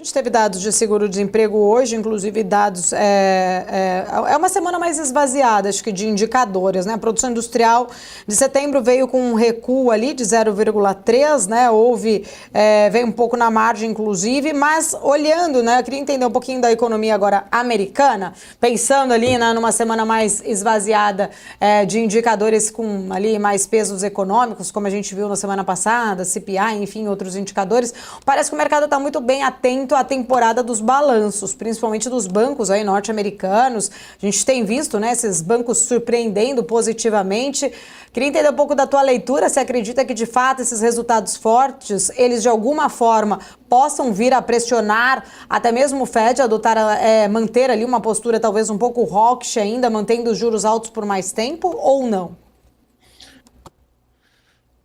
gente teve dados de seguro-desemprego hoje, inclusive dados... É uma semana mais esvaziada, acho que, de indicadores, né? A produção industrial de setembro veio com um recuo ali de 0,3, né? Veio um pouco na margem, inclusive, mas olhando, né? Eu queria entender um pouquinho da economia agora americana, pensando ali, né, numa semana mais esvaziada de indicadores com ali mais pesos econômicos, como a gente viu na semana passada, CPI, enfim, outros indicadores. Parece que o mercado está muito bem atento à temporada dos balanços, principalmente dos bancos aí norte-americanos. A gente tem visto, né, esses bancos surpreendendo positivamente. Queria entender um pouco da tua leitura, se acredita que de fato esses resultados fortes, eles de alguma forma possam vir a pressionar até mesmo o Fed a manter ali uma postura talvez um pouco hawkish ainda, mantendo os juros altos por mais tempo ou não?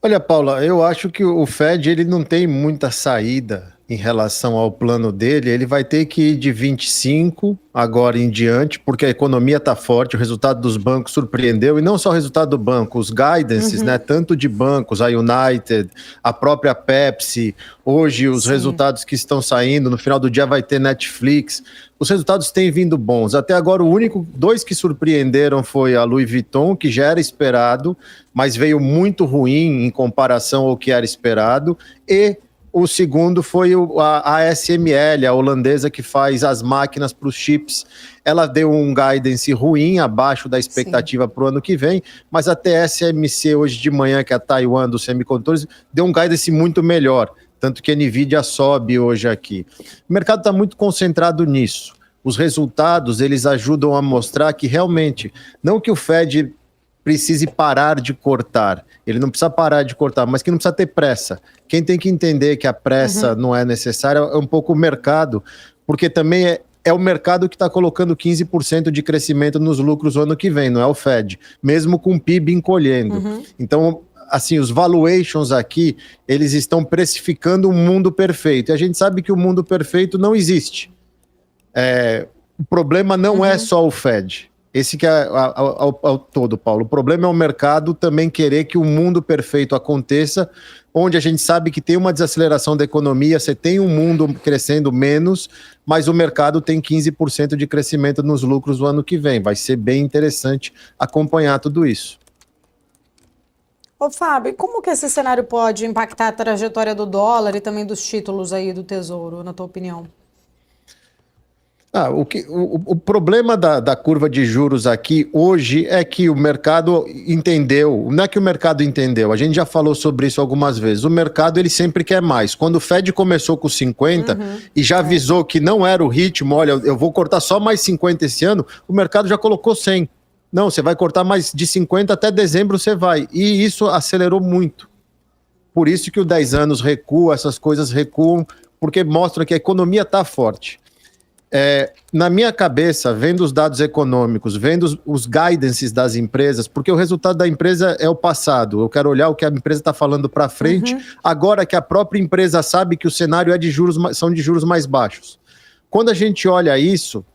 Olha, Paula, eu acho que o Fed ele não tem muita saída em relação ao plano dele. Ele vai ter que ir de 25 agora em diante, porque a economia está forte, o resultado dos bancos surpreendeu, e não só o resultado do banco, os guidances, né, tanto de bancos, a United, a própria Pepsi, hoje os resultados que estão saindo, no final do dia vai ter Netflix, os resultados têm vindo bons. Até agora, dois que surpreenderam foi a Louis Vuitton, que já era esperado, mas veio muito ruim em comparação ao que era esperado, e o segundo foi a ASML, a holandesa que faz as máquinas para os chips. Ela deu um guidance ruim, abaixo da expectativa para o ano que vem, mas a TSMC hoje de manhã, que é a Taiwan dos semicondutores, deu um guidance muito melhor, tanto que a NVIDIA sobe hoje aqui. O mercado está muito concentrado nisso. Os resultados, eles ajudam a mostrar que realmente, não que o Fed precise parar de cortar, ele não precisa parar de cortar, mas que não precisa ter pressa. Quem tem que entender que a pressa não é necessária é um pouco o mercado, porque também é o mercado que está colocando 15% de crescimento nos lucros no ano que vem, não é o Fed, mesmo com o PIB encolhendo. Então, assim, os valuations aqui, eles estão precificando um mundo perfeito, e a gente sabe que o mundo perfeito não existe. O problema não é só o Fed. Esse que é ao todo, Paulo. O problema é o mercado também querer que o mundo perfeito aconteça, onde a gente sabe que tem uma desaceleração da economia, você tem um mundo crescendo menos, mas o mercado tem 15% de crescimento nos lucros no ano que vem. Vai ser bem interessante acompanhar tudo isso. Ô, Fábio, como que esse cenário pode impactar a trajetória do dólar e também dos títulos aí do Tesouro, na tua opinião? O problema da curva de juros aqui hoje é que o mercado entendeu, não é que o mercado entendeu, a gente já falou sobre isso algumas vezes, o mercado ele sempre quer mais. Quando o Fed começou com 50 e já avisou que não era o ritmo, olha, eu vou cortar só mais 50 esse ano, o mercado já colocou 100. Não, você vai cortar mais de 50 até dezembro você vai. E isso acelerou muito. Por isso que o 10 anos recua, essas coisas recuam, porque mostram que a economia está forte. Na minha cabeça, vendo os dados econômicos, vendo os guidances das empresas, porque o resultado da empresa é o passado, eu quero olhar o que a empresa está falando para frente, agora que a própria empresa sabe que o cenário são de juros mais baixos. Quando a gente olha isso,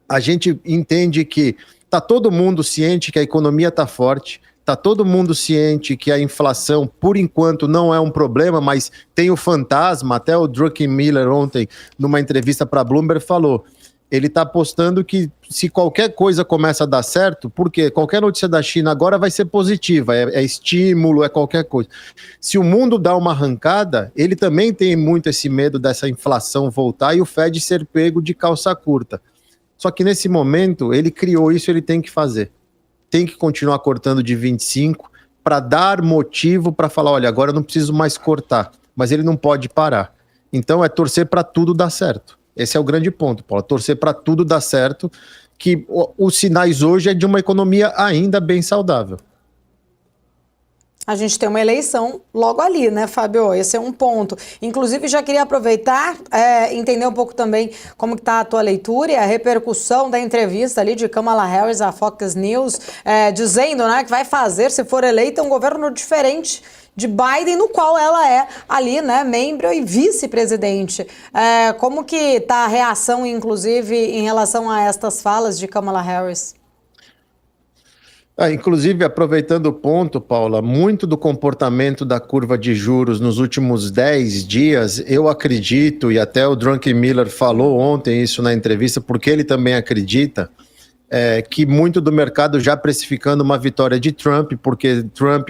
a gente entende que está todo mundo ciente que a economia está forte, está todo mundo ciente que a inflação, por enquanto, não é um problema, mas tem o fantasma. Até o Druckenmiller ontem, numa entrevista para a Bloomberg, falou, ele está apostando que se qualquer coisa começa a dar certo, porque qualquer notícia da China agora vai ser positiva, é estímulo, é qualquer coisa. Se o mundo dá uma arrancada, ele também tem muito esse medo dessa inflação voltar e o Fed ser pego de calça curta. Só que nesse momento, ele criou isso, ele tem que fazer. Tem que continuar cortando de 25 para dar motivo para falar, olha, agora eu não preciso mais cortar, mas ele não pode parar. Então é torcer para tudo dar certo. Esse é o grande ponto, Paulo, torcer para tudo dar certo, que os sinais hoje é de uma economia ainda bem saudável. A gente tem uma eleição logo ali, né, Fábio? Esse é um ponto. Inclusive, já queria aproveitar, entender um pouco também como está a tua leitura e a repercussão da entrevista ali de Kamala Harris à Fox News, dizendo, né, que vai fazer, se for eleita, um governo diferente de Biden, no qual ela é ali, né, membro e vice-presidente. Como que está a reação, inclusive, em relação a estas falas de Kamala Harris? Inclusive, aproveitando o ponto, Paula, muito do comportamento da curva de juros nos últimos 10 dias, eu acredito, e até o Druckenmiller falou ontem isso na entrevista, porque ele também acredita, que muito do mercado já precificando uma vitória de Trump, porque Trump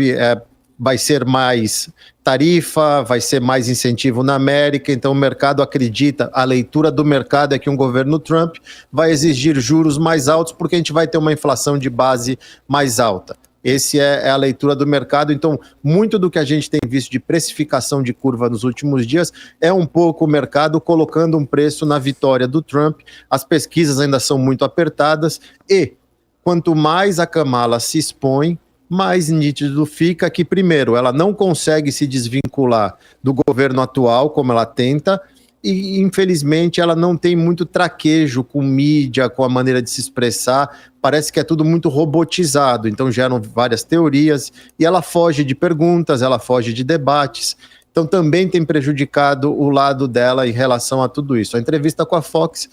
vai ser mais tarifa, vai ser mais incentivo na América, então o mercado acredita, a leitura do mercado é que um governo Trump vai exigir juros mais altos porque a gente vai ter uma inflação de base mais alta. Essa é a leitura do mercado, então muito do que a gente tem visto de precificação de curva nos últimos dias é um pouco o mercado colocando um preço na vitória do Trump. As pesquisas ainda são muito apertadas e quanto mais a Kamala se expõe, mais nítido fica que, primeiro, ela não consegue se desvincular do governo atual, como ela tenta, e, infelizmente, ela não tem muito traquejo com mídia, com a maneira de se expressar, parece que é tudo muito robotizado, então geram várias teorias, e ela foge de perguntas, ela foge de debates, então também tem prejudicado o lado dela em relação a tudo isso. A entrevista com a Fox,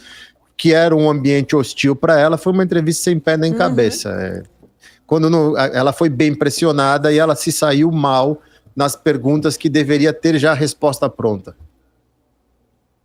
que era um ambiente hostil para ela, foi uma entrevista sem pé nem cabeça, ela foi bem pressionada e ela se saiu mal nas perguntas que deveria ter já a resposta pronta.